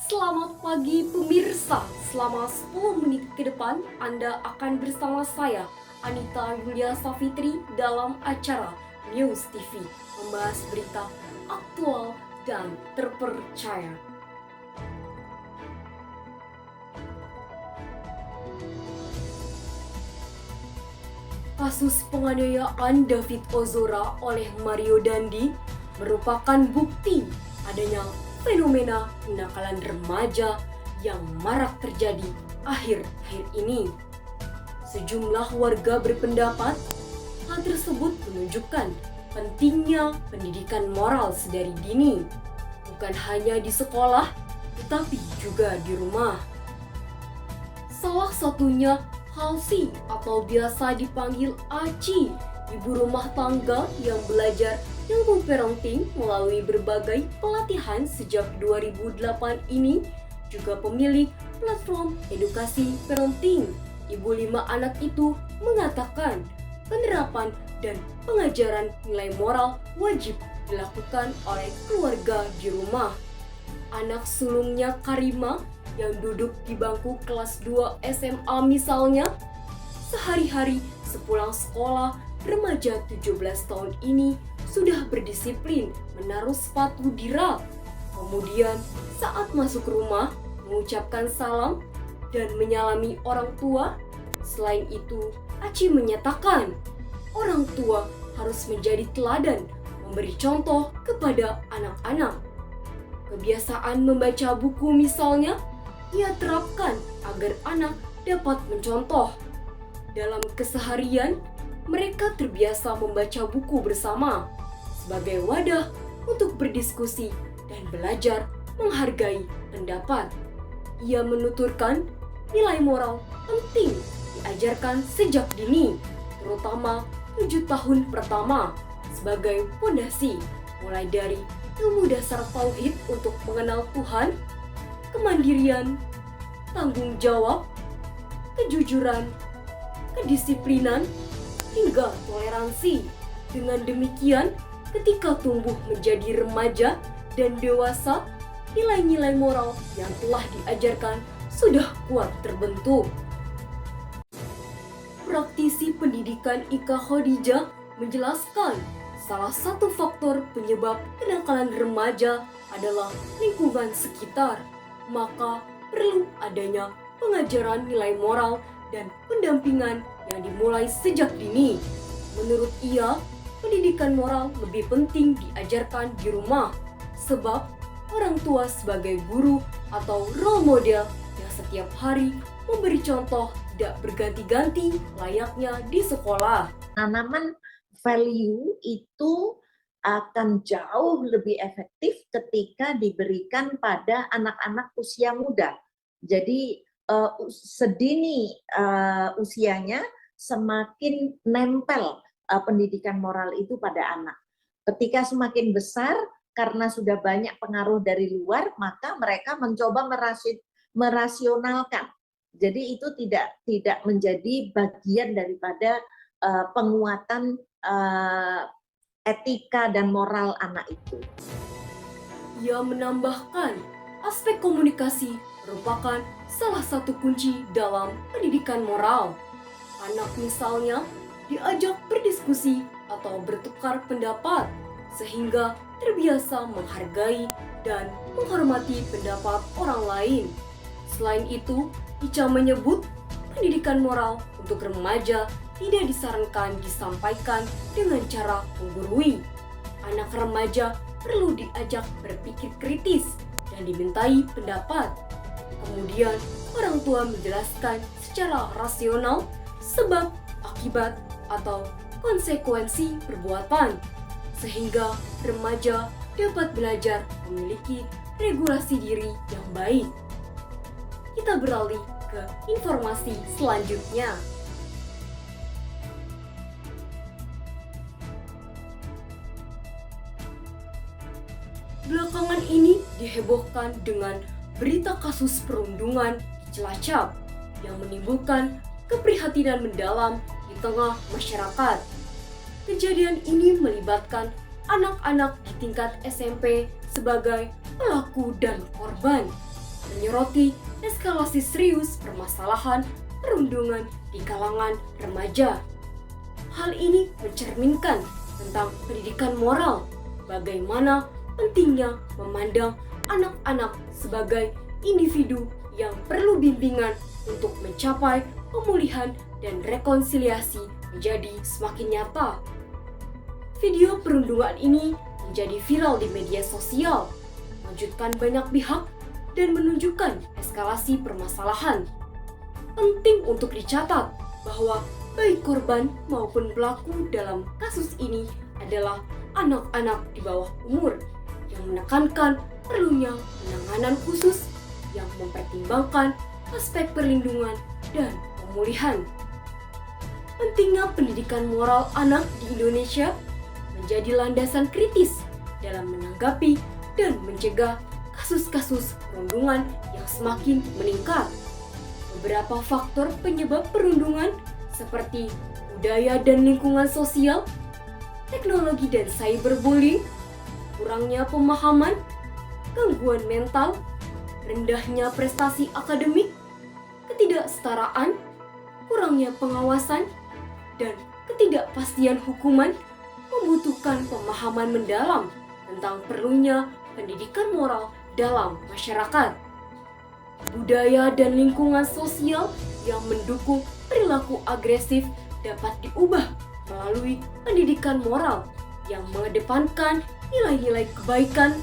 Selamat pagi pemirsa, selama 10 menit ke depan Anda akan bersama saya, Anita Yulia Safitri dalam acara News TV, membahas berita aktual dan terpercaya. Kasus penganiayaan David Ozora oleh Mario Dandi merupakan bukti adanya fenomena kenakalan remaja yang marak terjadi akhir-akhir ini. Sejumlah warga berpendapat hal tersebut menunjukkan pentingnya pendidikan moral sedari dini, bukan hanya di sekolah, tetapi juga di rumah. Salah satunya Halsey atau biasa dipanggil Aci, ibu rumah tangga yang belajar ilmu parenting melalui berbagai pelatihan sejak 2008 ini, juga pemilik platform edukasi parenting. Ibu 5 anak itu mengatakan penerapan dan pengajaran nilai moral wajib dilakukan oleh keluarga di rumah. Anak sulungnya Karima yang duduk di bangku kelas 2 SMA misalnya, sehari-hari sepulang sekolah, remaja 17 tahun ini sudah berdisiplin menaruh sepatu di rak. Kemudian saat masuk rumah, mengucapkan salam dan menyalami orang tua. Selain itu, Aci menyatakan orang tua harus menjadi teladan, memberi contoh kepada anak-anak. Kebiasaan membaca buku misalnya, ia terapkan agar anak dapat mencontoh. Dalam keseharian, mereka terbiasa membaca buku bersama sebagai wadah untuk berdiskusi dan belajar menghargai pendapat. Ia menuturkan nilai moral penting diajarkan sejak dini, terutama 7 tahun pertama sebagai fondasi, mulai dari ilmu dasar tauhid untuk mengenal Tuhan, kemandirian, tanggung jawab, kejujuran, kedisiplinan, hingga toleransi. Dengan demikian, ketika tumbuh menjadi remaja dan dewasa, nilai-nilai moral yang telah diajarkan sudah kuat terbentuk. Praktisi pendidikan Ika Khadijah menjelaskan salah satu faktor penyebab kenakalan remaja adalah lingkungan sekitar. Maka perlu adanya pengajaran nilai moral dan pendampingan yang dimulai sejak dini. Menurut ia, pendidikan moral lebih penting diajarkan di rumah, sebab orang tua sebagai guru atau role model yang setiap hari memberi contoh tidak berganti-ganti layaknya di sekolah. Tanaman value itu akan jauh lebih efektif ketika diberikan pada anak-anak usia muda. Jadi sedini usianya semakin nempel pendidikan moral itu pada anak. Ketika semakin besar, karena sudah banyak pengaruh dari luar, maka mereka mencoba merasionalkan. Jadi itu tidak menjadi bagian daripada penguatan etika dan moral anak itu. Ia menambahkan, aspek komunikasi merupakan salah satu kunci dalam pendidikan moral. Anak misalnya diajak berdiskusi atau bertukar pendapat, sehingga terbiasa menghargai dan menghormati pendapat orang lain. Selain itu, Ica menyebut pendidikan moral untuk remaja tidak disarankan disampaikan dengan cara menggurui. Anak remaja perlu diajak berpikir kritis dan dimintai pendapat. Kemudian, orang tua menjelaskan secara rasional sebab, akibat, atau konsekuensi perbuatan, sehingga remaja dapat belajar memiliki regulasi diri yang baik. Kita beralih ke informasi selanjutnya. Belakangan ini dihebohkan dengan berita kasus perundungan di Cilacap yang menimbulkan keprihatinan mendalam di tengah masyarakat. Kejadian ini melibatkan anak-anak di tingkat SMP sebagai pelaku dan korban. menyoroti eskalasi serius permasalahan perundungan di kalangan remaja. Hal ini mencerminkan tentang pendidikan moral, bagaimana pentingnya memandang anak-anak sebagai individu yang perlu bimbingan untuk mencapai pemulihan dan rekonsiliasi menjadi semakin nyata. Video perundungan ini menjadi viral di media sosial, mengejutkan banyak pihak dan menunjukkan eskalasi permasalahan. Penting untuk dicatat bahwa baik korban maupun pelaku dalam kasus ini adalah anak-anak di bawah umur, yang menekankan perlunya penanganan khusus yang mempertimbangkan aspek perlindungan dan pemulihan. Pentingnya pendidikan moral anak di Indonesia menjadi landasan kritis dalam menanggapi dan mencegah kasus-kasus perundungan yang semakin meningkat. Beberapa faktor penyebab perundungan seperti budaya dan lingkungan sosial, teknologi dan cyberbullying, kurangnya pemahaman, gangguan mental, rendahnya prestasi akademik, ketidaksetaraan, kurangnya pengawasan, dan ketidakpastian hukuman membutuhkan pemahaman mendalam tentang perlunya pendidikan moral dalam masyarakat. Budaya dan lingkungan sosial yang mendukung perilaku agresif dapat diubah melalui pendidikan moral yang mengedepankan nilai-nilai kebaikan,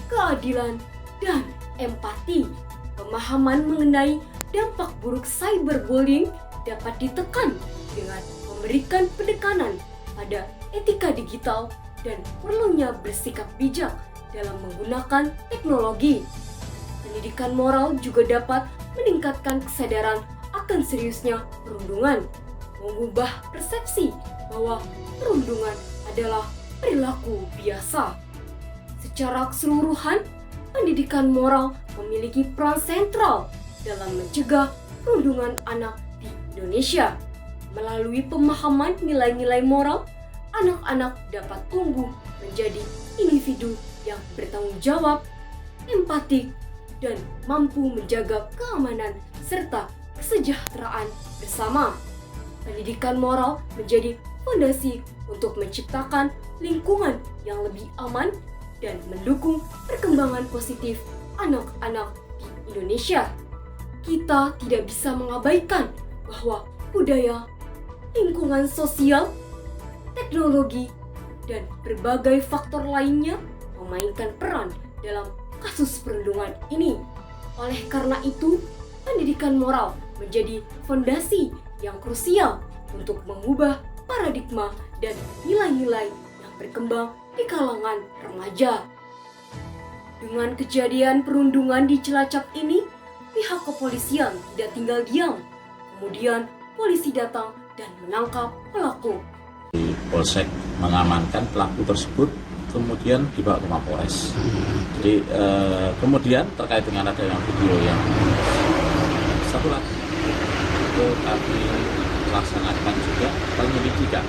keadilan, dan empati. Pemahaman mengenai dampak buruk cyberbullying dapat ditekan dengan memberikan penekanan pada etika digital dan perlunya bersikap bijak dalam menggunakan teknologi. Pendidikan moral juga dapat meningkatkan kesadaran akan seriusnya perundungan, mengubah persepsi bahwa perundungan adalah perilaku biasa. Secara keseluruhan, pendidikan moral memiliki peran sentral dalam mencegah perundungan anak di Indonesia. Melalui pemahaman nilai-nilai moral, anak-anak dapat tumbuh menjadi individu yang bertanggung jawab, empatik, dan mampu menjaga keamanan serta kesejahteraan bersama. Pendidikan moral menjadi fondasi untuk menciptakan lingkungan yang lebih aman dan mendukung perkembangan positif anak-anak di Indonesia. Kita tidak bisa mengabaikan bahwa budaya, lingkungan sosial, teknologi, dan berbagai faktor lainnya memainkan peran dalam kasus perundungan ini. Oleh karena itu, pendidikan moral menjadi fondasi yang krusial untuk mengubah paradigma dan nilai-nilai yang berkembang di kalangan remaja. Dengan kejadian perundungan di Cilacap ini, pihak kepolisian tidak tinggal diam. Kemudian, polisi datang dan menangkap pelaku. Polsek mengamankan pelaku tersebut, kemudian dibawa ke Mapolres. Jadi kemudian terkait dengan ada yang video yang satu lagi itu kami laksanakan juga penyelidikan.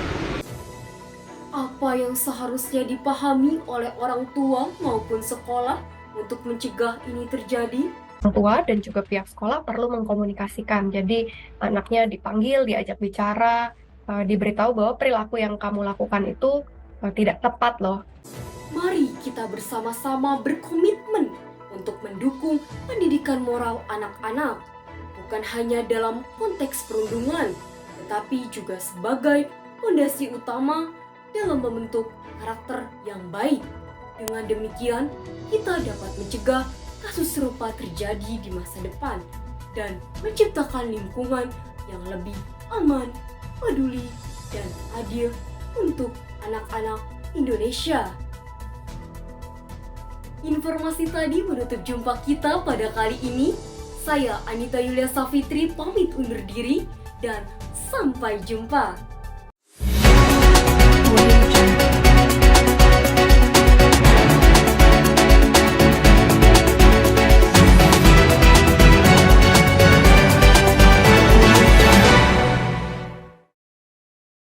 Apa yang seharusnya dipahami oleh orang tua maupun sekolah untuk mencegah ini terjadi? Orang tua dan juga pihak sekolah perlu mengkomunikasikan. Jadi anaknya dipanggil, diajak bicara, diberitahu bahwa perilaku yang kamu lakukan itu tidak tepat loh. Mari kita bersama-sama berkomitmen untuk mendukung pendidikan moral anak-anak, bukan hanya dalam konteks perundungan, tetapi juga sebagai fondasi utama dalam membentuk karakter yang baik. Dengan demikian, kita dapat mencegah kasus serupa terjadi di masa depan dan menciptakan lingkungan yang lebih aman, peduli, dan adil untuk anak-anak Indonesia. Informasi tadi menutup jumpa kita pada kali ini. Saya Anita Yulia Safitri pamit undur diri dan sampai jumpa.